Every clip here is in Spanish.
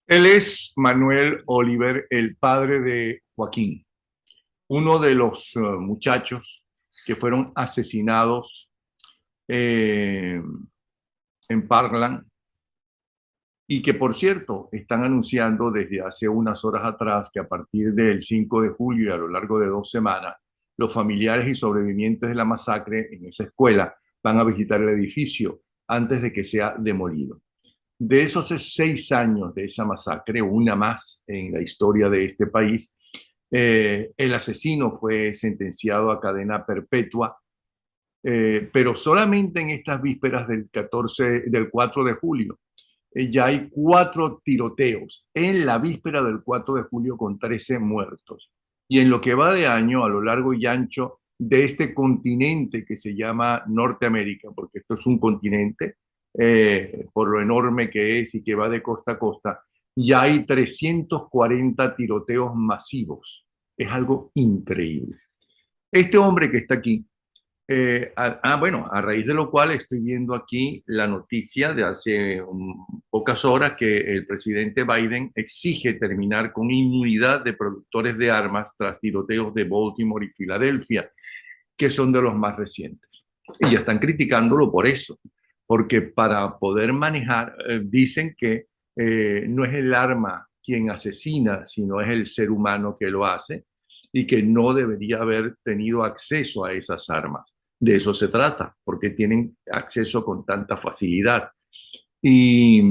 Él es Manuel Oliver, el padre de Joaquín, uno de los muchachos que fueron asesinados eh, en Parkland y que, por cierto, están anunciando desde hace unas horas atrás que a partir del 5 de julio y a lo largo de 2 semanas, los familiares y sobrevivientes de la masacre en esa escuela van a visitar el edificio antes de que sea demolido. De esos 6 años de esa masacre, una más en la historia de este país, el asesino fue sentenciado a cadena perpetua, pero solamente en estas vísperas del 4 de julio. Ya hay 4 tiroteos en la víspera del 4 de julio con 13 muertos. Y en lo que va de año, a lo largo y ancho de este continente que se llama Norteamérica, porque esto es un continente, por lo enorme que es y que va de costa a costa, ya hay 340 tiroteos masivos. Es algo increíble. Este hombre que está aquí, bueno, a raíz de lo cual estoy viendo aquí la noticia de hace pocas horas que el presidente Biden exige terminar con inmunidad de productores de armas tras tiroteos de Baltimore y Filadelfia, que son de los más recientes. Y ya están criticándolo por eso, porque para poder manejar, dicen que no es el arma quien asesina, sino es el ser humano que lo hace y que no debería haber tenido acceso a esas armas. De eso se trata, porque tienen acceso con tanta facilidad. Y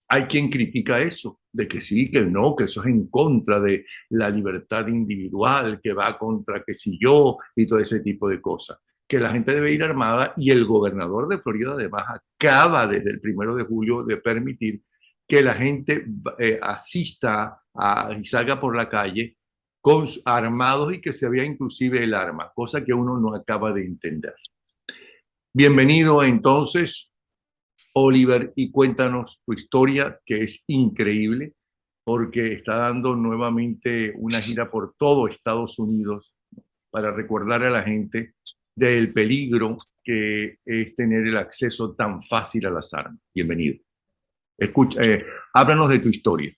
hay quien critica eso, de que sí, que no, que eso es en contra de la libertad individual, que va contra que si yo y todo ese tipo de cosas. Que la gente debe ir armada y el gobernador de Florida además acaba desde el 1 de julio de permitir que la gente asista y salga por la calle con armados y que se vea inclusive el arma, cosa que uno no acaba de entender. Bienvenido entonces, Oliver, y cuéntanos tu historia, que es increíble, porque está dando nuevamente una gira por todo Estados Unidos para recordar a la gente del peligro que es tener el acceso tan fácil a las armas. Bienvenido. Escucha, háblanos de tu historia.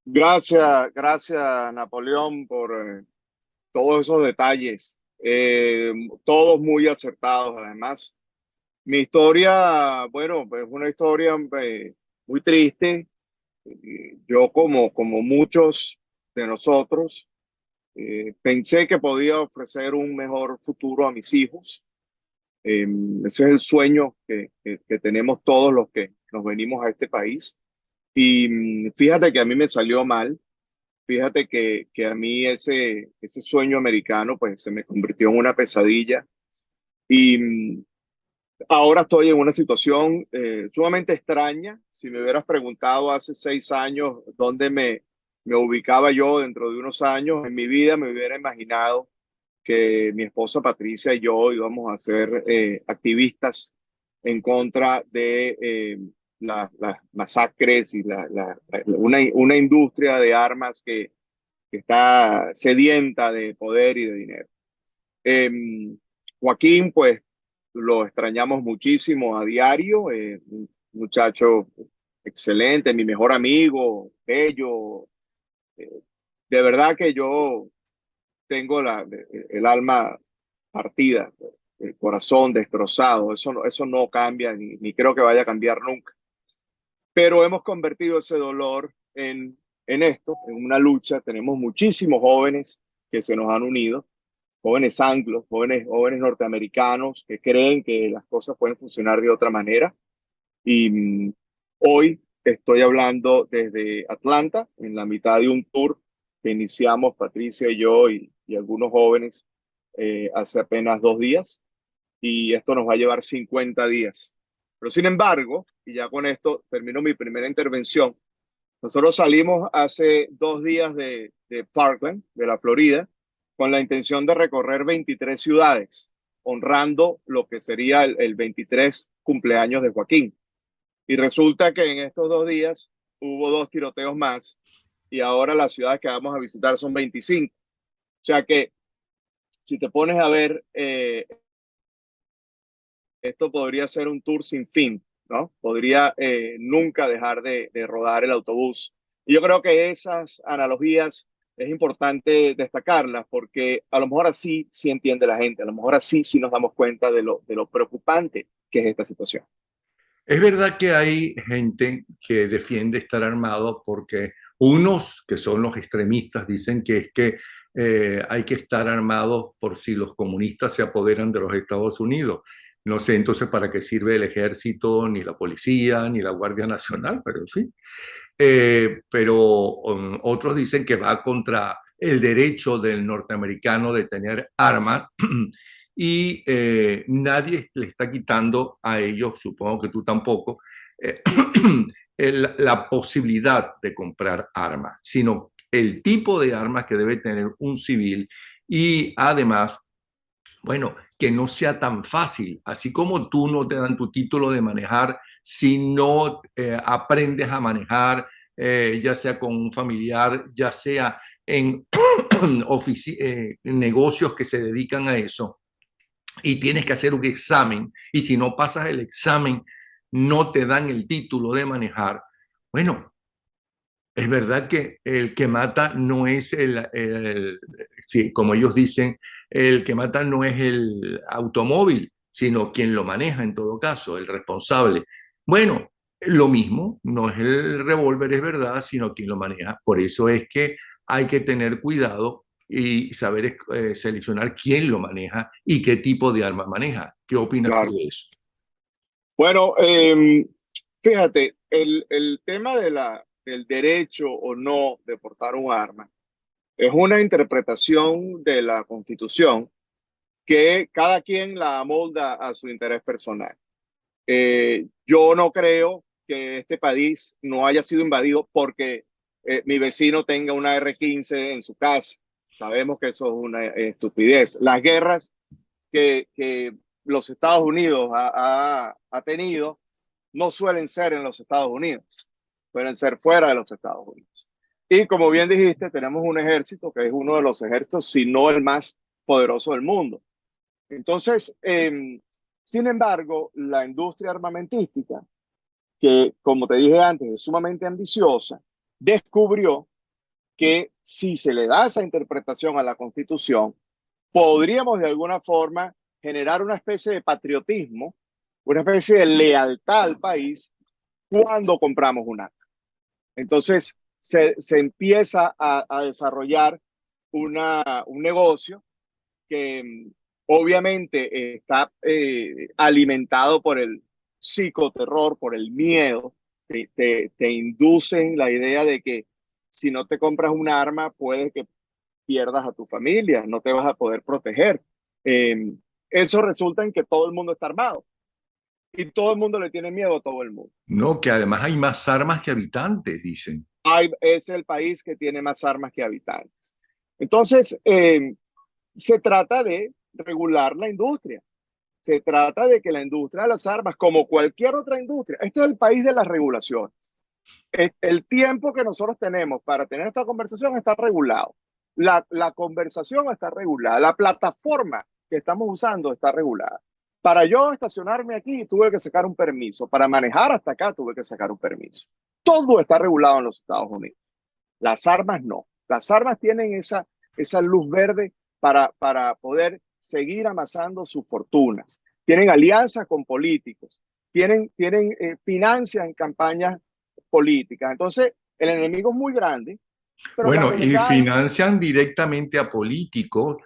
Gracias Napoleón por todos esos detalles, todos muy acertados además. Mi historia, bueno, pues es una historia muy triste. Yo como muchos de nosotros, pensé que podía ofrecer un mejor futuro a mis hijos. Eh, Ese es el sueño que tenemos todos los que nos venimos a este país. Y fíjate que a mí me salió mal. Fíjate que a mí ese sueño americano pues se me convirtió en una pesadilla y ahora estoy en una situación sumamente extraña. Si me hubieras preguntado hace 6 años dónde me ubicaba yo dentro de unos años, en mi vida me hubiera imaginado que mi esposa Patricia y yo íbamos a ser activistas en contra de las masacres y una industria de armas que está sedienta de poder y de dinero. Eh, Joaquín, pues lo extrañamos muchísimo a diario, un muchacho excelente, mi mejor amigo, bello. eh, de verdad que yo tengo el alma partida, el corazón destrozado, eso no cambia ni creo que vaya a cambiar nunca. Pero hemos convertido ese dolor en esto, en una lucha. Tenemos muchísimos jóvenes que se nos han unido, jóvenes anglos, jóvenes norteamericanos que creen que las cosas pueden funcionar de otra manera. Y hoy estoy hablando desde Atlanta, en la mitad de un tour que iniciamos Patricia y yo y algunos jóvenes hace apenas 2 días. Y esto nos va a llevar 50 días. Pero sin embargo, y ya con esto termino mi primera intervención, nosotros salimos hace 2 días de Parkland, de la Florida, con la intención de recorrer 23 ciudades, honrando lo que sería el 23 cumpleaños de Joaquín. Y resulta que en estos 2 días hubo 2 tiroteos más y ahora las ciudades que vamos a visitar son 25. O sea que si te pones a ver, esto podría ser un tour sin fin, ¿no? Podría nunca dejar de rodar el autobús. Y yo creo que esas analogías es importante destacarlas porque a lo mejor así sí entiende la gente, a lo mejor así sí nos damos cuenta de lo preocupante que es esta situación. Es verdad que hay gente que defiende estar armado porque unos, que son los extremistas, dicen que es que hay que estar armados por si los comunistas se apoderan de los Estados Unidos. No sé entonces para qué sirve el ejército, ni la policía, ni la Guardia Nacional, pero sí. Pero otros dicen que va contra el derecho del norteamericano de tener armas y nadie le está quitando a ellos, supongo que tú tampoco, eh, la posibilidad de comprar armas, sino el tipo de armas que debe tener un civil y además, bueno, que no sea tan fácil, así como tú no te dan tu título de manejar si no aprendes a manejar, ya sea con un familiar, ya sea en negocios que se dedican a eso, y tienes que hacer un examen, y si no pasas el examen, no te dan el título de manejar. Bueno, es verdad que el que mata no es sí, como ellos dicen, el que mata no es el automóvil, sino quien lo maneja en todo caso, el responsable. Bueno, lo mismo, no es el revólver, es verdad, sino quien lo maneja. Por eso es que hay que tener cuidado y saber seleccionar quién lo maneja y qué tipo de arma maneja. ¿Qué opinas tú Claro. de eso? Bueno, fíjate, el tema del derecho o no de portar un arma es una interpretación de la Constitución que cada quien la amolda a su interés personal. Yo no creo que este país no haya sido invadido porque mi vecino tenga una R-15 en su casa. Sabemos que eso es una estupidez. Las guerras que los Estados Unidos ha tenido no suelen ser en los Estados Unidos, suelen ser fuera de los Estados Unidos. Y como bien dijiste, tenemos un ejército que es uno de los ejércitos, si no el más poderoso del mundo. Entonces, sin embargo, la industria armamentística, que como te dije antes, es sumamente ambiciosa, descubrió que si se le da esa interpretación a la Constitución, podríamos de alguna forma generar una especie de patriotismo, una especie de lealtad al país cuando compramos un arma. Entonces, se empieza a desarrollar un negocio que obviamente está alimentado por el psicoterror, por el miedo. Te inducen la idea de que si no te compras un arma, puede que pierdas a tu familia, no te vas a poder proteger. Eh, Eso resulta en que todo el mundo está armado y todo el mundo le tiene miedo a todo el mundo. No, que además hay más armas que habitantes, dicen. Es el país que tiene más armas que habitantes. Entonces, se trata de regular la industria. Se trata de que la industria de las armas, como cualquier otra industria, este es el país de las regulaciones. El tiempo que nosotros tenemos para tener esta conversación está regulado. La conversación está regulada. La plataforma que estamos usando está regulada. Para yo estacionarme aquí tuve que sacar un permiso. Para manejar hasta acá tuve que sacar un permiso. Todo está regulado en los Estados Unidos. Las armas no. Las armas tienen esa luz verde para poder seguir amasando sus fortunas. Tienen alianzas con políticos, tienen financian campañas políticas. Entonces, el enemigo es muy grande, pero la Bueno, y realidad es, financian directamente a políticos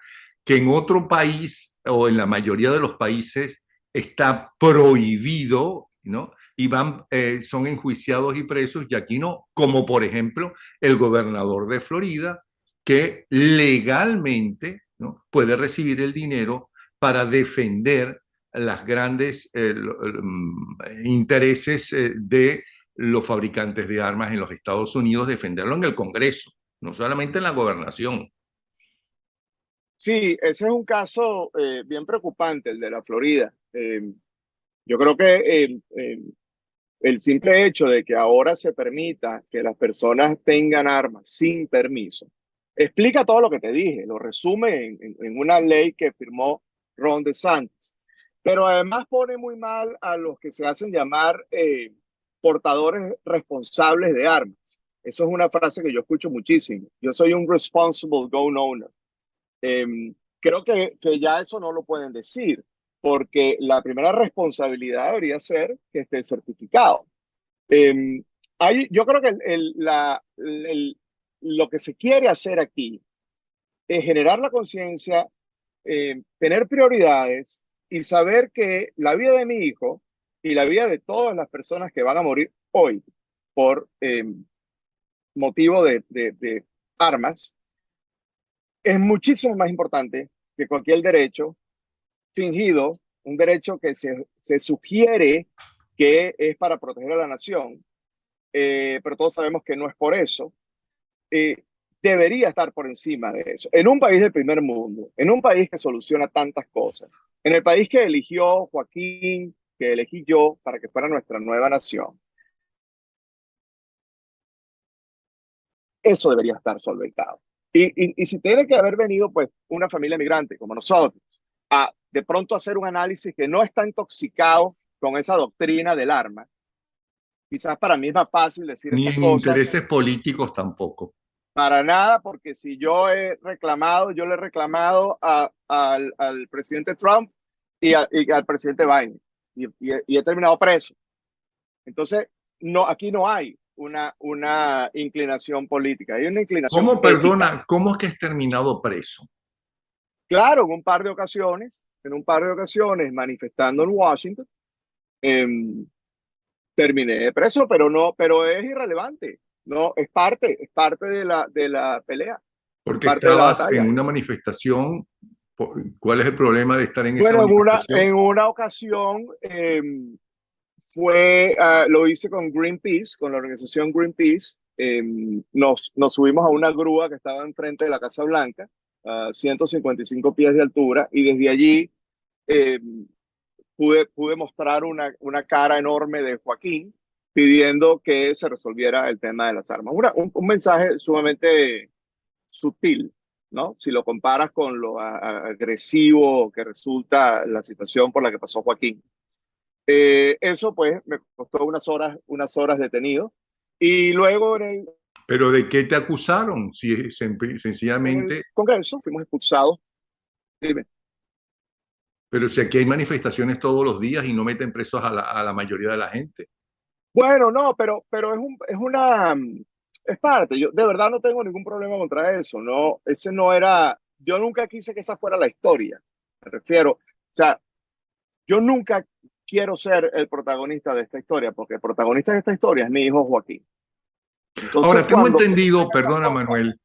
que en otro país o en la mayoría de los países está prohibido, ¿no? Y van, son enjuiciados y presos, y aquí no, como por ejemplo el gobernador de Florida, que legalmente, ¿no?, puede recibir el dinero para defender las grandes intereses de los fabricantes de armas en los Estados Unidos, defenderlo en el Congreso, no solamente en la gobernación. sí, ese es un caso bien preocupante, el de la Florida. Yo creo que el simple hecho de que ahora se permita que las personas tengan armas sin permiso, explica todo lo que te dije, lo resume en una ley que firmó Ron DeSantis. Pero además pone muy mal a los que se hacen llamar portadores responsables de armas. Eso es una frase que yo escucho muchísimo. Yo soy un responsible gun owner. Creo que ya eso no lo pueden decir, porque la primera responsabilidad debería ser que esté certificado. Eh, yo creo que lo que se quiere hacer aquí es generar la conciencia, tener prioridades y saber que la vida de mi hijo y la vida de todas las personas que van a morir hoy por motivo de armas es muchísimo más importante que cualquier derecho fingido, un derecho que se sugiere que es para proteger a la nación, pero todos sabemos que no es por eso. eh, Debería estar por encima de eso. En un país de primer mundo, en un país que soluciona tantas cosas, en el país que eligió Joaquín, que elegí yo para que fuera nuestra nueva nación, eso debería estar solventado. Y si tiene que haber venido pues una familia migrante como nosotros, a de pronto hacer un análisis que no está intoxicado con esa doctrina del arma, quizás para mí es más fácil decir Ni estas en cosas. intereses políticos tampoco. Para nada, porque si yo he reclamado, yo le he reclamado al presidente Trump y al presidente Biden y he terminado preso. Entonces, no, aquí no hay una inclinación política, hay una inclinación ¿Cómo, ética. perdona, cómo es que es terminado preso? Claro, en un par de ocasiones manifestando en Washington, eh, terminé preso, pero no, pero es irrelevante. No, es parte de la pelea, es Porque parte de la estabas en batalla. una manifestación. ¿Cuál es el problema de estar en esa Bueno, manifestación? en una ocasión lo hice con Greenpeace, con la organización Greenpeace. Nos subimos a una grúa que estaba enfrente de la Casa Blanca, a 155 pies de altura, y desde allí eh, pude mostrar una cara enorme de Joaquín pidiendo que se resolviera el tema de las armas. Un mensaje sumamente sutil, ¿no? Si lo comparas con lo agresivo que resulta la situación por la que pasó Joaquín. Eso pues me costó unas horas detenido. Y luego ¿Pero de qué te acusaron? Si en el sencillamente, Congreso fuimos expulsados. Dime. pero si aquí hay manifestaciones todos los días y no meten presos a la mayoría de la gente. Bueno, no, pero es parte. Yo de verdad no tengo ningún problema contra eso. No, ese no era, yo nunca quise que esa fuera la historia. Me refiero, o sea, yo nunca quiero ser el protagonista de esta historia, porque el protagonista de esta historia es mi hijo Joaquín. Entonces, Ahora, tengo cuando suceden entendido, esas perdona cosas, Manuel,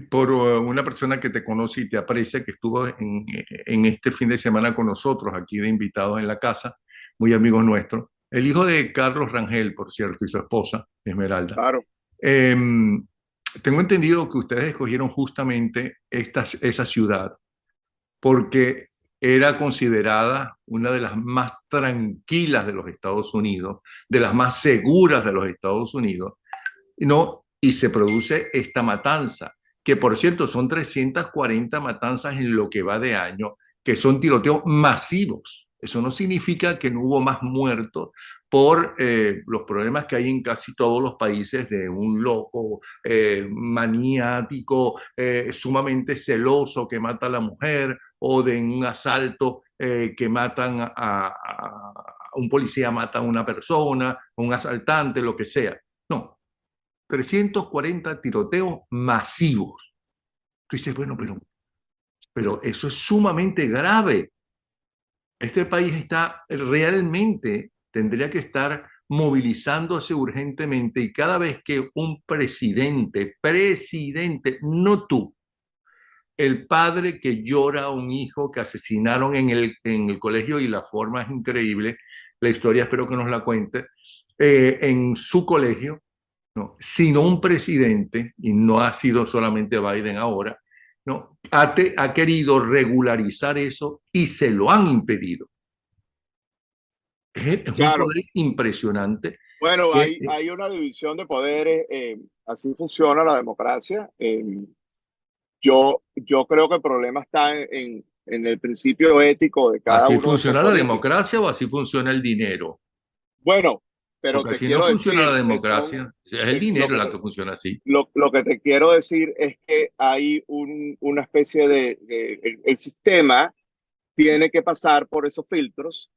por una persona que te conoce y te aprecia, que estuvo en este fin de semana con nosotros, aquí de invitados en la casa, muy amigos nuestros, el hijo de Carlos Rangel, por cierto, y su esposa, Esmeralda. claro, Eh, Tengo entendido que ustedes escogieron justamente esa ciudad porque era considerada una de las más tranquilas de los Estados Unidos, de las más seguras de los Estados Unidos, ¿no? Y se produce esta matanza, que por cierto son 340 matanzas en lo que va de año, que son tiroteos masivos. Eso no significa que no hubo más muertos por los problemas que hay en casi todos los países de un loco maniático, sumamente celoso que mata a la mujer, o de un asalto que matan un policía mata a una persona, un asaltante, lo que sea. No, 340 tiroteos masivos. Tú dices, bueno, pero eso es sumamente grave. Este país está realmente, tendría que estar movilizándose urgentemente y cada vez que un presidente, no tú, el padre que llora a un hijo que asesinaron en el colegio y la forma es increíble, la historia espero que nos la cuente, en su colegio, ¿no? Sino un presidente, y no ha sido solamente Biden ahora, ¿no? Ha querido regularizar eso y se lo han impedido. Es un claro. poder impresionante. Bueno, Que, hay una división de poderes, así funciona la democracia. Yo creo que el problema está en el principio ético de cada ¿Así uno de esos funciona la políticos. democracia o así funciona el dinero? Bueno, pero Porque te así no quiero funciona la decir que democracia. Es el lo dinero que la te, que funciona así. lo que te quiero decir es que hay una especie el sistema tiene que pasar por esos filtros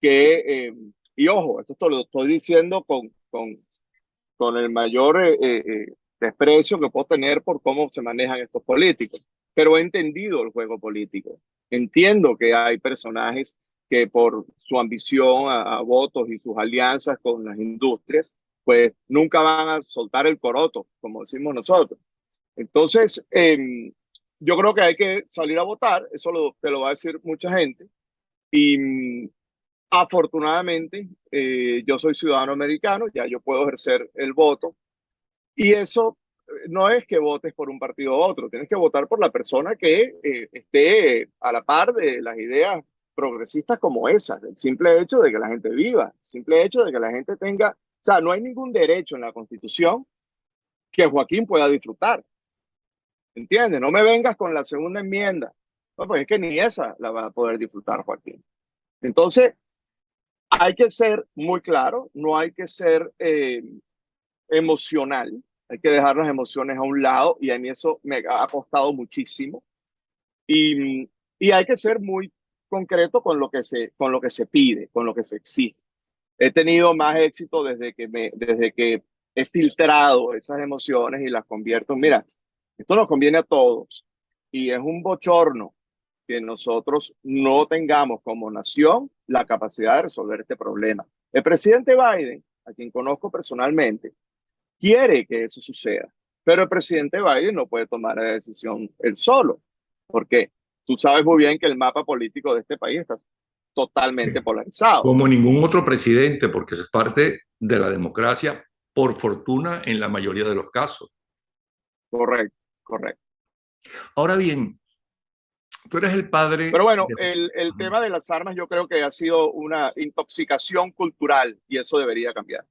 que, y ojo, esto te lo estoy diciendo con el mayor desprecio que puedo tener por cómo se manejan estos políticos, pero he entendido el juego político. Entiendo que hay personajes que por su ambición a votos y sus alianzas con las industrias, pues nunca van a soltar el coroto, como decimos nosotros. Entonces, yo creo que hay que salir a votar, te lo va a decir mucha gente, y afortunadamente yo soy ciudadano americano, ya yo puedo ejercer el voto, y eso no es que votes por un partido u otro, tienes que votar por la persona que esté a la par de las ideas progresistas como esas, el simple hecho de que la gente viva, el simple hecho de que la gente tenga, o sea, no hay ningún derecho en la Constitución que Joaquín pueda disfrutar, ¿entiendes? No me vengas con la segunda enmienda, no, pues es que ni esa la va a poder disfrutar Joaquín. Entonces, hay que ser muy claro, no hay que ser emocional, hay que dejar las emociones a un lado y a mí eso me ha costado muchísimo y hay que ser muy concreto con lo que se pide, con lo que se exige. He tenido más éxito desde que he filtrado esas emociones y las convierto. Mira, esto nos conviene a todos y es un bochorno que nosotros no tengamos como nación la capacidad de resolver este problema. El presidente Biden, a quien conozco personalmente, quiere que eso suceda, pero el presidente Biden no puede tomar la decisión él solo, porque tú sabes muy bien que el mapa político de este país está totalmente polarizado. Como ningún otro presidente, porque eso es parte de la democracia, por fortuna, en la mayoría de los casos. Correcto, correcto. Ahora bien, tú eres el padre Pero bueno, de... el tema de las armas yo creo que ha sido una intoxicación cultural y eso debería cambiar.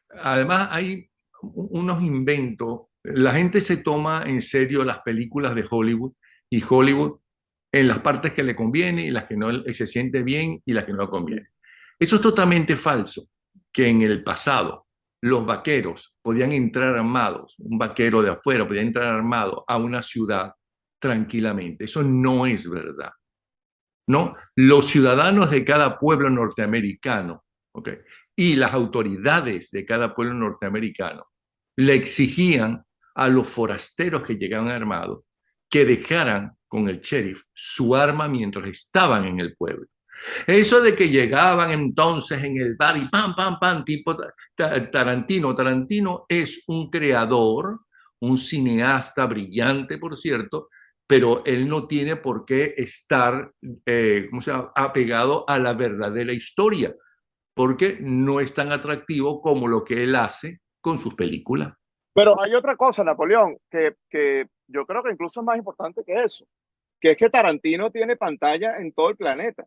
Además, hay unos inventos. La gente se toma en serio las películas de Hollywood y Hollywood en las partes que le conviene y las que no se siente bien y las que no le conviene. Eso es totalmente falso, que en el pasado los vaqueros podían entrar armados, un vaquero de afuera podía entrar armado a una ciudad tranquilamente. Eso no es verdad. ¿No? Los ciudadanos de cada pueblo norteamericano, ¿ok? Y las autoridades de cada pueblo norteamericano le exigían a los forasteros que llegaban armados que dejaran con el sheriff su arma mientras estaban en el pueblo. Eso de que llegaban entonces en el bar y pam, pam, pam, tipo Tarantino. Tarantino es un creador, un cineasta brillante, por cierto, pero él no tiene por qué estar, ¿cómo se llama?, apegado a la verdadera historia, porque no es tan atractivo como lo que él hace con sus películas. Pero hay otra cosa, Napoleón, que yo creo que incluso es más importante que eso, que es que Tarantino tiene pantalla en todo el planeta.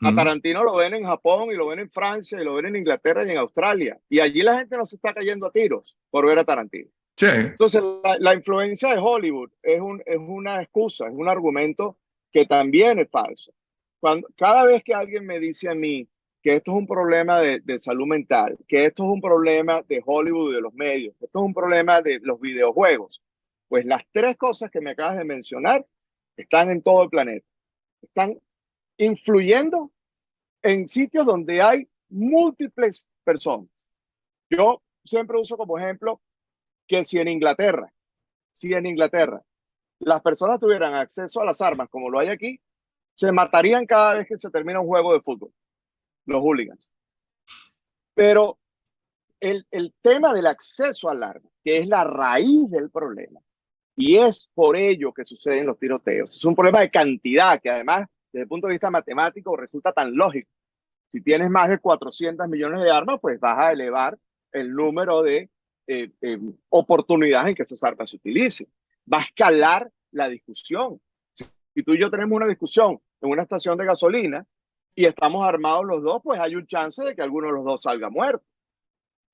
A ¿Mm? Tarantino lo ven en Japón y lo ven en Francia y lo ven en Inglaterra y en Australia. Y allí la gente no se está cayendo a tiros por ver a Tarantino. Sí. Entonces, la influencia de Hollywood es una excusa, es un argumento que también es falso. Cada vez que alguien me dice a mí que esto es un problema de salud mental, que esto es un problema de Hollywood y de los medios, que esto es un problema de los videojuegos, pues las tres cosas que me acabas de mencionar están en todo el planeta. Están influyendo en sitios donde hay múltiples personas. Yo siempre uso como ejemplo que si en Inglaterra las personas tuvieran acceso a las armas como lo hay aquí, se matarían cada vez que se termina un juego de fútbol, los hooligans. Pero el tema del acceso al arma, que es la raíz del problema, y es por ello que suceden los tiroteos, es un problema de cantidad que además, desde el punto de vista matemático, resulta tan lógico. Si tienes más de 400 millones de armas, pues vas a elevar el número de oportunidades en que esas armas se utilicen. Va a escalar la discusión. Si tú y yo tenemos una discusión en una estación de gasolina y estamos armados los dos, pues hay un chance de que alguno de los dos salga muerto.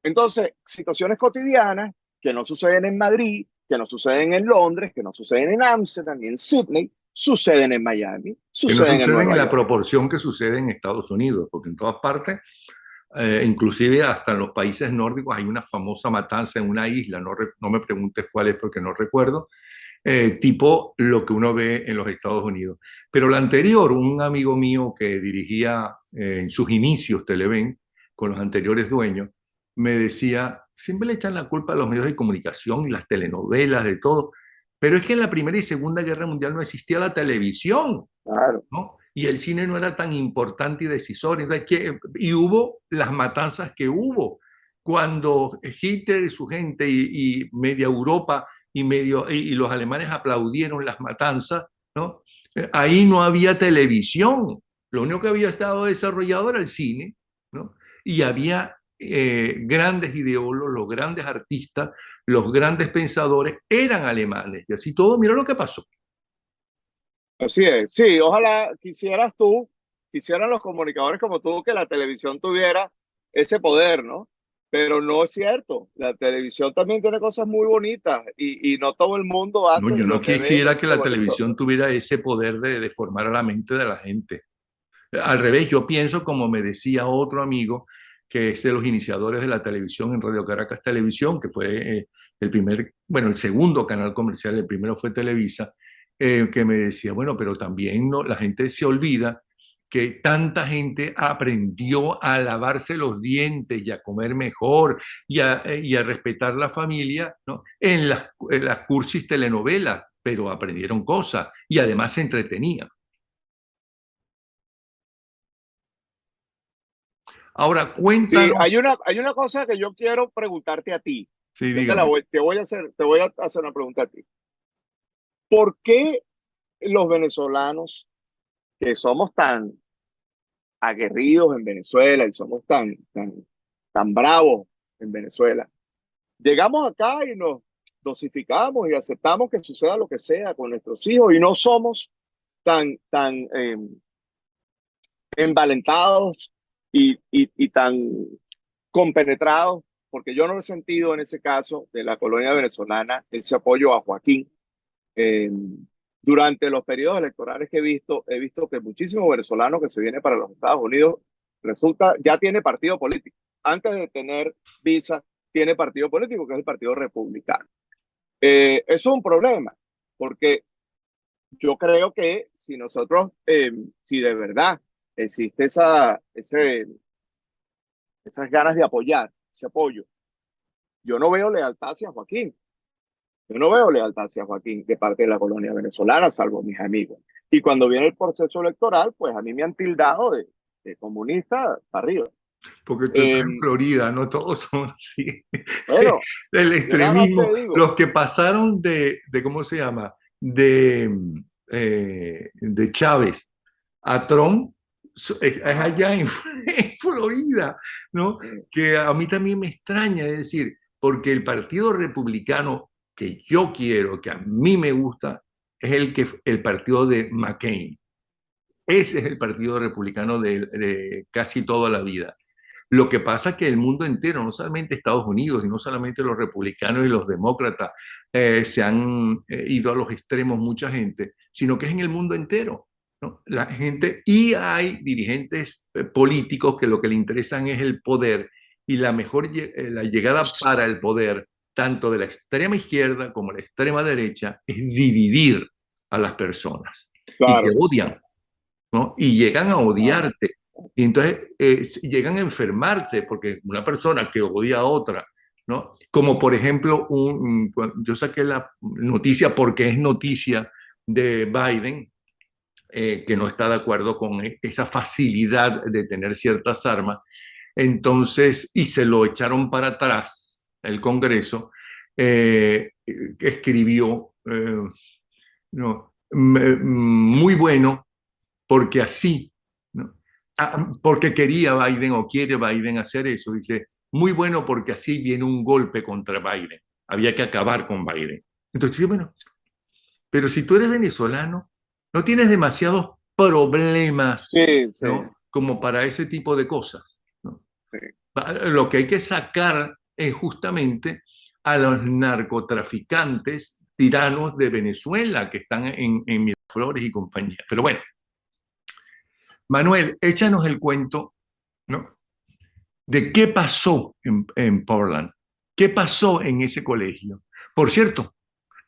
Entonces, situaciones cotidianas que no suceden en Madrid, que no suceden en Londres, que no suceden en Ámsterdam ni en Sydney, suceden en Miami, Que no suceden en suceden en Nueva la York. proporción que sucede en Estados Unidos, porque en todas partes Inclusive hasta en los países nórdicos hay una famosa matanza en una isla, no me preguntes cuál es porque no recuerdo, tipo lo que uno ve en los Estados Unidos. Pero la anterior, un amigo mío que dirigía en sus inicios Televen con los anteriores dueños, me decía, siempre le echan la culpa a los medios de comunicación y las telenovelas, de todo, pero es que en la Primera y Segunda Guerra Mundial no existía la televisión, Claro. ¿no? Y el cine no era tan importante y decisor. Y hubo las matanzas que hubo cuando Hitler y su gente y media Europa y los alemanes aplaudieron las matanzas, ¿no? Ahí no había televisión. Lo único que había estado desarrollado era el cine, ¿no? Y había grandes ideólogos, los grandes artistas, los grandes pensadores eran alemanes. Y así todo, mira lo que pasó. Así es. Sí, ojalá quisieran los comunicadores como tú, que la televisión tuviera ese poder, ¿no? Pero no es cierto. La televisión también tiene cosas muy bonitas y no todo el mundo No, hace yo no lo que ve quisiera que cine la bonito. televisión tuviera ese poder de formar a la mente de la gente. Al revés, yo pienso, como me decía otro amigo, que es de los iniciadores de la televisión en Radio Caracas Televisión, que fue el primer, bueno, el segundo canal comercial, el primero fue Televisa, que me decía, bueno, pero también no, la gente se olvida que tanta gente aprendió a lavarse los dientes y a comer mejor y a respetar la familia, ¿no? En las cursis telenovelas, pero aprendieron cosas y además se entretenían. Ahora, Sí, cuéntanos, hay una cosa que yo quiero preguntarte a ti. sí, Yo dígame. te voy a hacer una pregunta a ti. ¿Por qué los venezolanos, que somos tan aguerridos en Venezuela y somos tan bravos en Venezuela, llegamos acá y nos dosificamos y aceptamos que suceda lo que sea con nuestros hijos y no somos tan envalentados y tan compenetrados? Porque yo no he sentido en ese caso de la colonia venezolana ese apoyo a Joaquín. Eh, Durante los periodos electorales que he visto que muchísimos venezolanos que se vienen para los Estados Unidos resulta ya tiene partido político. Antes de tener visa, tiene partido político, que es el Partido Republicano. Eso es un problema, porque yo creo que si nosotros, si de verdad existe esas ganas de apoyar, ese apoyo, yo no veo lealtad hacia Joaquín. Yo no veo lealtad hacia Joaquín de parte de la colonia venezolana, salvo mis amigos. Y cuando viene el proceso electoral, pues a mí me han tildado de comunista para arriba. Porque tú estás Eh, en Florida, no todos son así. bueno, El yo nada más extremismo, te digo, los que pasaron ¿cómo se llama? De Chávez a Trump, es allá en Florida, ¿no? eh, Que a mí también me extraña, es decir, porque el Partido Republicano que yo quiero, que a mí me gusta, es el partido de McCain. Ese es el Partido Republicano de casi toda la vida. Lo que pasa es que el mundo entero, no solamente Estados Unidos y no solamente los republicanos y los demócratas, se han ido a los extremos mucha gente, sino que es en el mundo entero, ¿no? La gente, y hay dirigentes políticos que lo que le interesan es el poder y la llegada para el poder, tanto de la extrema izquierda como la extrema derecha, es dividir a las personas y te claro, odian, ¿no? Y llegan a ah, odiarte. Y entonces llegan a enfermarse porque una persona que odia a otra, ¿no? Como por ejemplo, yo saqué la noticia porque es noticia de Biden, que no está de acuerdo con esa facilidad de tener ciertas armas. Entonces, y se lo echaron para atrás el Congreso, escribió, no, muy bueno porque así, ¿no? Porque quería Biden o quiere Biden hacer eso. Dice, muy bueno porque así viene un golpe contra Biden. Había que acabar con Biden. Entonces, bueno, pero si tú eres venezolano, no tienes demasiados problemas, sí, sí, ¿no? Como para ese tipo de cosas, ¿no? sí. Lo que hay que sacar es justamente a los narcotraficantes tiranos de Venezuela que están en Miraflores y compañía. Pero bueno, Manuel, échanos el cuento, ¿no? de qué pasó en Portland, qué pasó en ese colegio. Por cierto,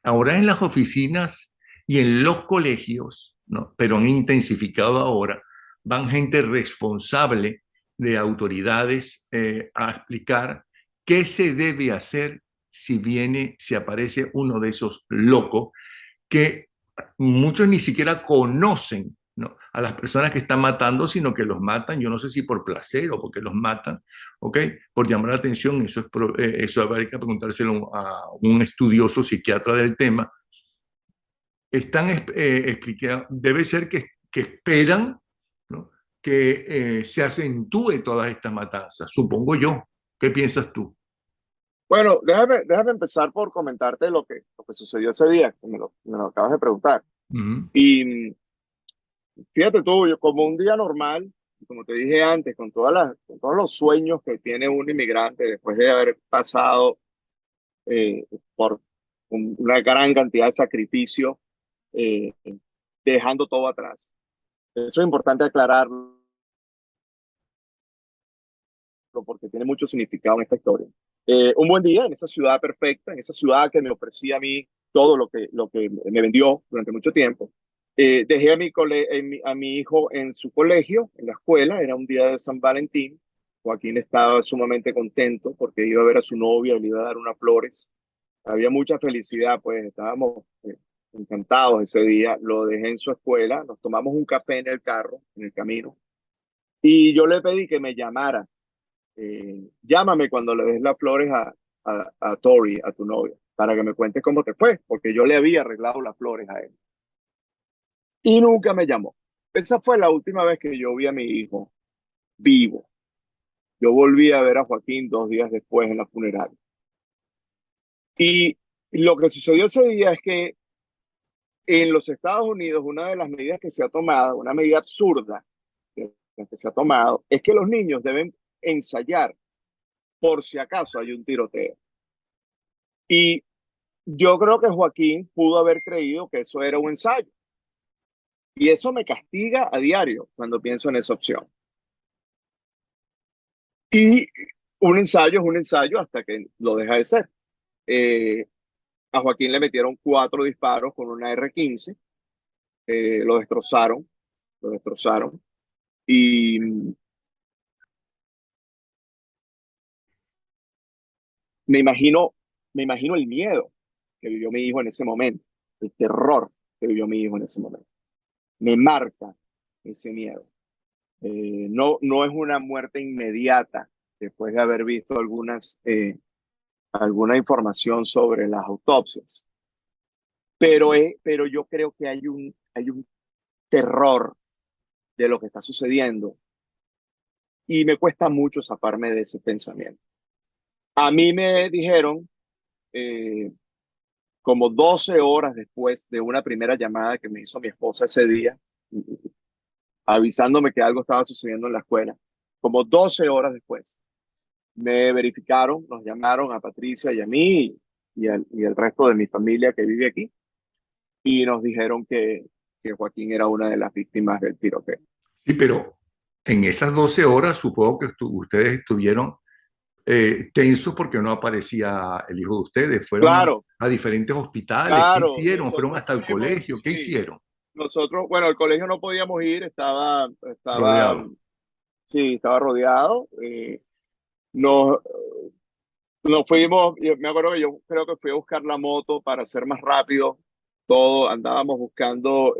ahora en las oficinas y en los colegios, ¿no? Pero han intensificado ahora, van gente responsable de autoridades a explicar qué se debe hacer si aparece uno de esos locos que muchos ni siquiera conocen, ¿no? A las personas que están matando, sino que los matan, yo no sé si por placer o porque los matan, ¿ok? Por llamar la atención, eso habría que preguntárselo a un estudioso psiquiatra del tema. Están explicando, debe ser que esperan, ¿no? Que se acentúe todas estas matanzas, supongo yo. ¿Qué piensas tú? Bueno, déjame empezar por comentarte lo que sucedió ese día, que me lo acabas de preguntar. Uh -huh. Y fíjate tú, yo como un día normal, como te dije antes, con todos los sueños que tiene un inmigrante después de haber pasado por una gran cantidad de sacrificio, eh, dejando todo atrás. Eso es importante aclararlo porque tiene mucho significado en esta historia. Un buen día en esa ciudad perfecta, en esa ciudad que me ofrecía a mí todo lo que me vendió durante mucho tiempo. Dejé a mi hijo en su colegio, en la escuela, era un día de San Valentín. Joaquín estaba sumamente contento porque iba a ver a su novia y le iba a dar unas flores. Había mucha felicidad, pues estábamos encantados ese día. Lo dejé en su escuela, nos tomamos un café en el carro, en el camino, y yo le pedí que me llamara. Llámame cuando le des las flores a Tori, a tu novia, para que me cuentes cómo te fue, porque yo le había arreglado las flores a él. Y nunca me llamó. Esa fue la última vez que yo vi a mi hijo vivo. Yo volví a ver a Joaquín 2 días después en la funeraria. Y lo que sucedió ese día es que en los Estados Unidos, una de las medidas que se ha tomado, una medida absurda que se ha tomado, es que los niños deben ensayar por si acaso hay un tiroteo. Y yo creo que Joaquín pudo haber creído que eso era un ensayo. Y eso me castiga a diario cuando pienso en esa opción. Y un ensayo es un ensayo hasta que lo deja de ser. Eh, a Joaquín le metieron 4 disparos con una R-15. Lo destrozaron, lo destrozaron. Y me imagino, me imagino el miedo que vivió mi hijo en ese momento, el terror que vivió mi hijo en ese momento. Me marca ese miedo. No es una muerte inmediata después de haber visto alguna información sobre las autopsias, pero yo creo que hay un terror de lo que está sucediendo y me cuesta mucho zafarme de ese pensamiento. A mí me dijeron, eh, como 12 horas después de una primera llamada que me hizo mi esposa ese día, avisándome que algo estaba sucediendo en la escuela, como 12 horas después, me verificaron, nos llamaron a Patricia y a mí y al resto de mi familia que vive aquí y nos dijeron que Joaquín era una de las víctimas del tiroteo. Sí, pero en esas 12 horas supongo que ustedes estuvieron tensos porque no aparecía el hijo de ustedes. Fueron Claro, a diferentes hospitales. ¿Qué claro, hicieron? Fueron nosotros hasta el fuimos, colegio. ¿Qué sí, hicieron? nosotros, bueno, al colegio no podíamos ir, Rodeados. sí, estaba rodeado. Nos, nos fuimos, yo me acuerdo que yo creo que fui a buscar la moto para hacer más rápido todo, andábamos buscando,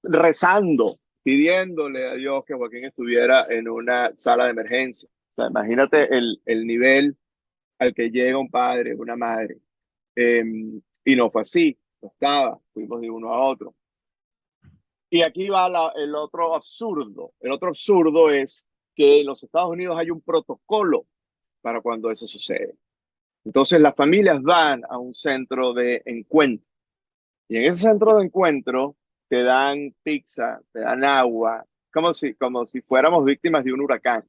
rezando, pidiéndole a Dios que Joaquín estuviera en una sala de emergencia. O sea, imagínate el nivel al que llega un padre, una madre. Eh, y no fue así, no estaba, fuimos de uno a otro. Y aquí va el otro absurdo. El otro absurdo es que en los Estados Unidos hay un protocolo para cuando eso sucede. Entonces las familias van a un centro de encuentro y en ese centro de encuentro te dan pizza, te dan agua, como si fuéramos víctimas de un huracán.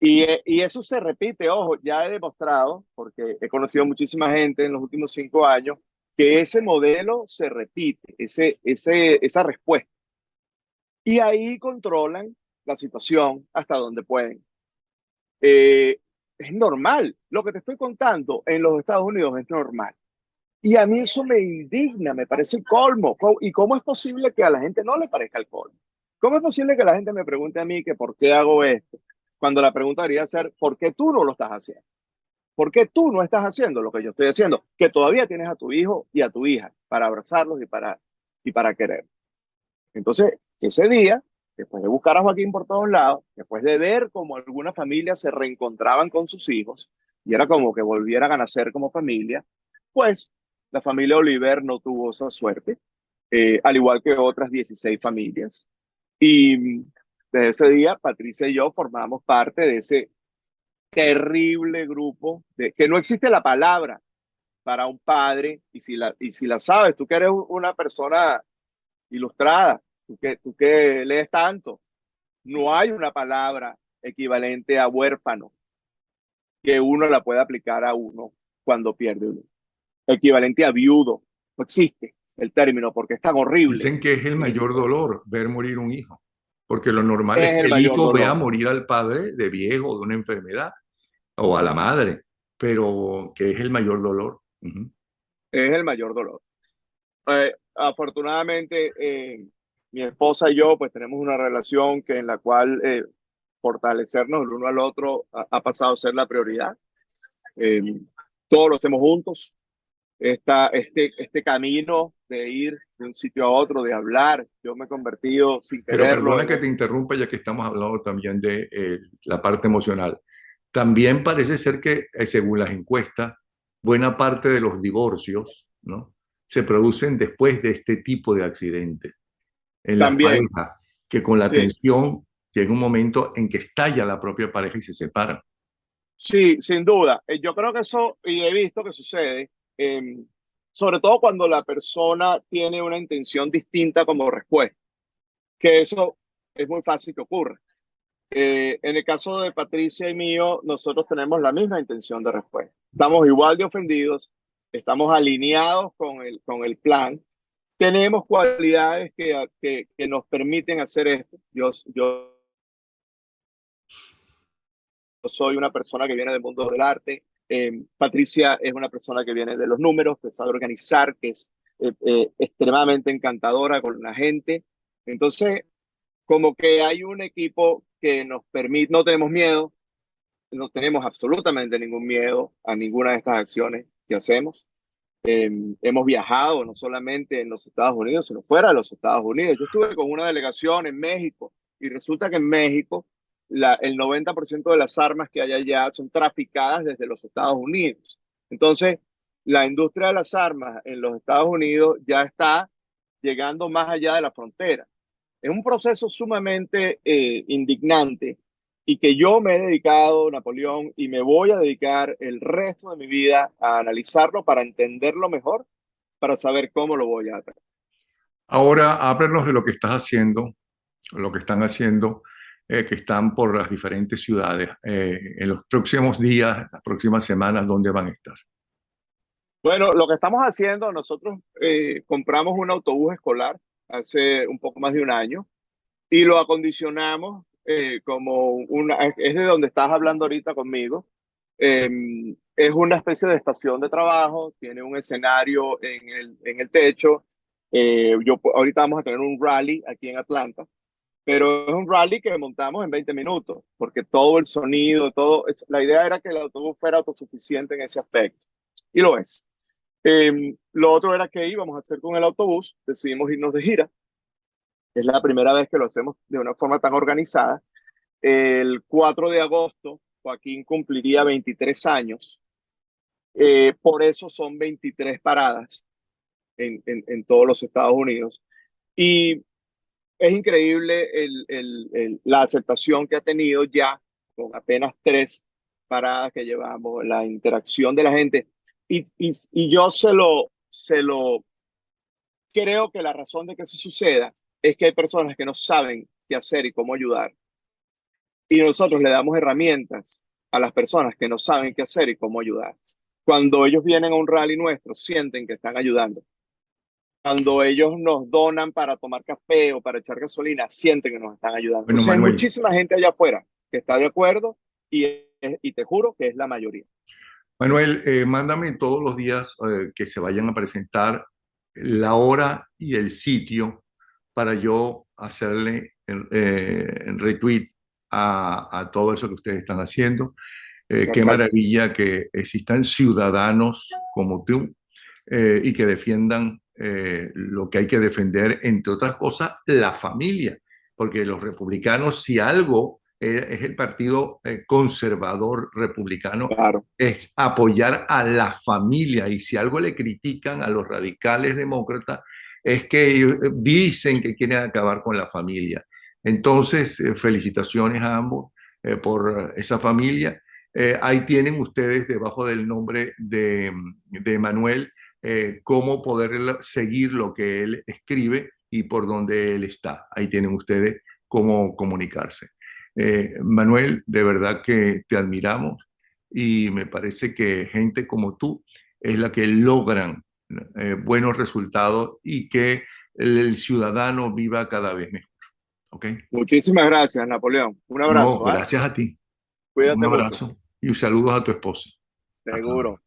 Y eso se repite, ojo, ya he demostrado, porque he conocido muchísima gente en los últimos 5 años, que ese modelo se repite, esa respuesta. Y ahí controlan la situación hasta donde pueden. Es normal. Lo que te estoy contando en los Estados Unidos es normal. Y a mí eso me indigna, me parece el colmo. ¿Y cómo es posible que a la gente no le parezca el colmo? ¿Cómo es posible que la gente me pregunte a mí que por qué hago esto? Cuando la pregunta debería ser, ¿por qué tú no lo estás haciendo? ¿Por qué tú no estás haciendo lo que yo estoy haciendo? Que todavía tienes a tu hijo y a tu hija para abrazarlos y para querer. Entonces, ese día, después de buscar a Joaquín por todos lados, después de ver cómo algunas familias se reencontraban con sus hijos, y era como que volvieran a nacer como familia, pues la familia Oliver no tuvo esa suerte, al igual que otras 16 familias. Y desde ese día, Patricia y yo formamos parte de ese terrible grupo, que no existe la palabra para un padre, y si la sabes, tú que eres una persona ilustrada, tú que lees tanto, no hay una palabra equivalente a huérfano que uno la pueda aplicar a uno cuando pierde uno. Equivalente a viudo, no existe el término porque es tan horrible Dicen que es el en ese mayor entonces. dolor ver morir un hijo, porque lo normal es Es que el el mayor hijo vea dolor, morir al padre de viejo, de una enfermedad, o a la madre, pero que es el mayor dolor. Ujú. es el mayor dolor. Afortunadamente, mi esposa y yo pues tenemos una relación que en la cual fortalecernos el uno al otro ha pasado a ser la prioridad. Eh, Todo lo hacemos juntos. Este camino de ir de un sitio a otro, de hablar, yo me he convertido sin Pero quererlo perdona en que te interrumpa, ya que estamos hablando también de la parte emocional. También parece ser que, según las encuestas, buena parte de los divorcios, ¿no?, se producen después de este tipo de accidentes en las también. parejas, que con la Sí, tensión llega un momento en que estalla la propia pareja y se separan. sí, sin duda. Yo creo que eso, y he visto que sucede, sobre todo cuando la persona tiene una intención distinta como respuesta, que eso es muy fácil que ocurra. En el caso de Patricia y mío, nosotros tenemos la misma intención de respuesta. Estamos igual de ofendidos, estamos alineados con el plan, tenemos cualidades que nos permiten hacer esto. Yo soy una persona que viene del mundo del arte. Patricia es una persona que viene de los números, que sabe organizar, que es extremadamente encantadora con la gente. Entonces, como que hay un equipo que nos permite, no tenemos miedo, no tenemos absolutamente ningún miedo a ninguna de estas acciones que hacemos. Hemos viajado no solamente en los Estados Unidos, sino fuera de los Estados Unidos. Yo estuve con una delegación en México y resulta que en México el 90% de las armas que hay allá son traficadas desde los Estados Unidos. Entonces, la industria de las armas en los Estados Unidos ya está llegando más allá de la frontera. Es un proceso sumamente indignante y que yo me he dedicado, Napoleón, y me voy a dedicar el resto de mi vida a analizarlo para entenderlo mejor, para saber cómo lo voy a hacer. Ahora, háblanos de lo que estás haciendo, lo que están haciendo, que están por las diferentes ciudades. En los próximos días, las próximas semanas, ¿dónde van a estar? Bueno, lo que estamos haciendo, nosotros compramos un autobús escolar hace un poco más de un año y lo acondicionamos como es de donde estás hablando ahorita conmigo. Es una especie de estación de trabajo, tiene un escenario en el techo. Ahorita vamos a tener un rally aquí en Atlanta, pero es un rally que montamos en 20 minutos, porque todo el sonido, la idea era que el autobús fuera autosuficiente en ese aspecto, y lo es. Lo otro era que íbamos a hacer con el autobús, decidimos irnos de gira. Es la primera vez que lo hacemos de una forma tan organizada. El 4 de agosto, Joaquín cumpliría 23 años. Por eso son 23 paradas en todos los Estados Unidos. Y es increíble la aceptación que ha tenido ya con apenas 3 paradas que llevamos, la interacción de la gente. Y yo se lo creo que la razón de que eso suceda es que hay personas que no saben qué hacer y cómo ayudar. Y nosotros le damos herramientas a las personas que no saben qué hacer y cómo ayudar. Cuando ellos vienen a un rally nuestro, sienten que están ayudando. cuando ellos nos donan para tomar café o para echar gasolina, sienten que nos están ayudando. Bueno, Entonces hay Manuel, muchísima gente allá afuera que está de acuerdo y te juro que es la mayoría. Mándame todos los días que se vayan a presentar la hora y el sitio para yo hacerle el retweet a todo eso que ustedes están haciendo. Qué Perfecto, maravilla que existan ciudadanos como tú y que defiendan lo que hay que defender, entre otras cosas, la familia, porque los republicanos, si algo es el partido conservador republicano, claro, es apoyar a la familia, y si algo le critican a los radicales demócratas, es que ellos dicen que quieren acabar con la familia. Entonces, felicitaciones a ambos por esa familia. Ahí tienen ustedes debajo del nombre de Manuel cómo poder seguir lo que él escribe y por dónde él está. Ahí tienen ustedes cómo comunicarse. Manuel, de verdad que te admiramos y me parece que gente como tú es la que logran buenos resultados y que el ciudadano viva cada vez mejor. ¿Ok? muchísimas gracias, Napoleón. Un No, abrazo, ¿ah? gracias a ti. Un Cuídate mucho. abrazo y saludos a tu esposa. Hasta luego. Seguro.